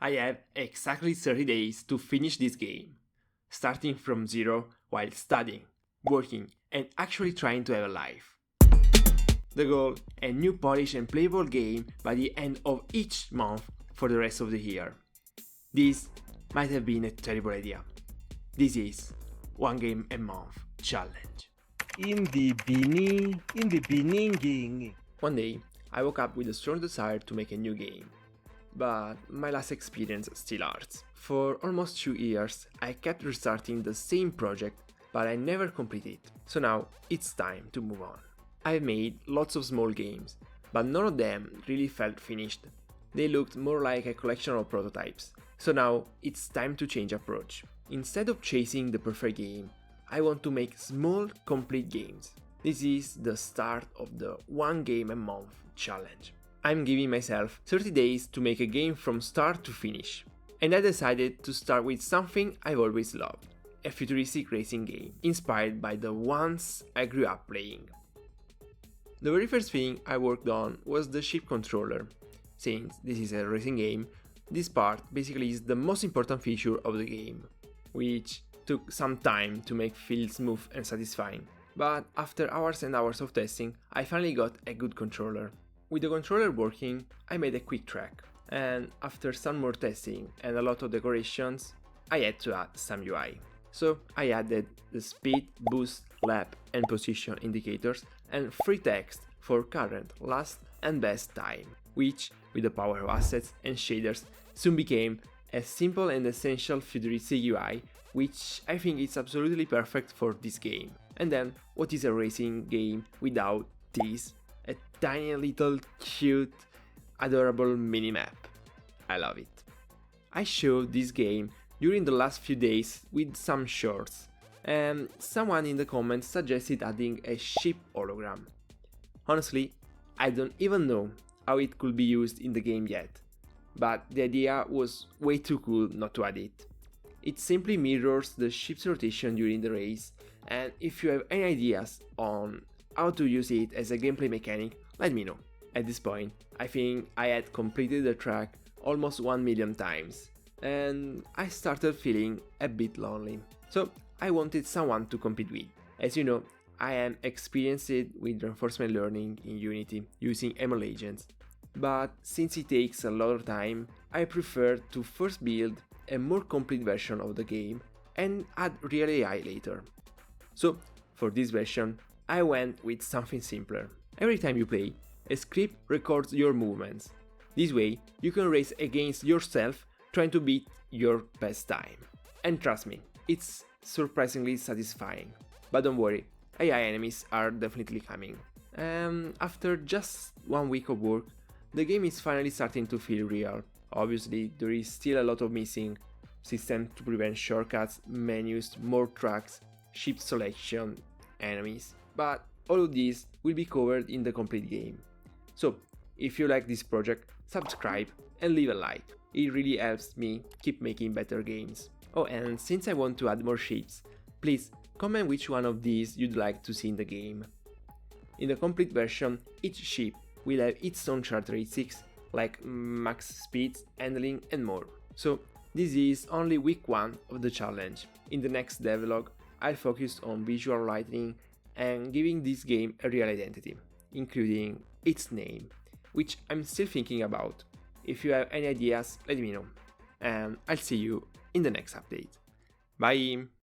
I have exactly 30 days to finish this game, starting from zero while studying, working, and actually trying to have a life. The goal: a new polished and playable game by the end of each month for the rest of the year. This might have been a terrible idea. This is one game a month challenge. In the beginning. One day, I woke up with a strong desire to make a new game. But my last experience still hurts. For almost 2 years, I kept restarting the same project, but I never completed it. So now, it's time to move on. I've made lots of small games, but none of them really felt finished. They looked more like a collection of prototypes. So now, it's time to change approach. Instead of chasing the perfect game, I want to make small, complete games. This is the start of the one game a month challenge. I'm giving myself 30 days to make a game from start to finish. And I decided to start with something I've always loved: a futuristic racing game, inspired by the ones I grew up playing. The very first thing I worked on was the ship controller. Since this is a racing game, this part basically is the most important feature of the game, which took some time to make feel smooth and satisfying. But after hours and hours of testing, I finally got a good controller. With the controller working, I made a quick track, and after some more testing and a lot of decorations, I had to add some UI. So I added the speed, boost, lap and position indicators and free text for current, last and best time, which, with the power of assets and shaders, soon became a simple and essential futuristic UI, which I think is absolutely perfect for this game. And then, what is a racing game without this? A tiny little cute, adorable minimap. I love it. I showed this game during the last few days with some shorts, and someone in the comments suggested adding a ship hologram. Honestly, I don't even know how it could be used in the game yet, but the idea was way too cool not to add it. It simply mirrors the ship's rotation during the race, and if you have any ideas on how to use it as a gameplay mechanic, let me know. At this point, I think I had completed the track almost 1 million times, and I started feeling a bit lonely. So I wanted someone to compete with. As you know, I am experienced with reinforcement learning in Unity using ML agents, but since it takes a lot of time, I prefer to first build a more complete version of the game and add real AI later. So for this version, I went with something simpler. Every time you play, a script records your movements. This way, you can race against yourself trying to beat your best time. And trust me, it's surprisingly satisfying. But don't worry, AI enemies are definitely coming. After just 1 week of work, the game is finally starting to feel real. Obviously, there is still a lot of missing: system to prevent shortcuts, menus, more tracks, ship selection, enemies. But all of these will be covered in the complete game. So, if you like this project, subscribe and leave a like. It really helps me keep making better games. Oh, and since I want to add more ships, please comment which one of these you'd like to see in the game. In the complete version, each ship will have its own characteristics, like max speed, handling and more. So this is only week 1 of the challenge. In the next devlog, I'll focus on visual lighting and giving this game a real identity, including its name, which I'm still thinking about. If you have any ideas, let me know, and I'll see you in the next update. Bye!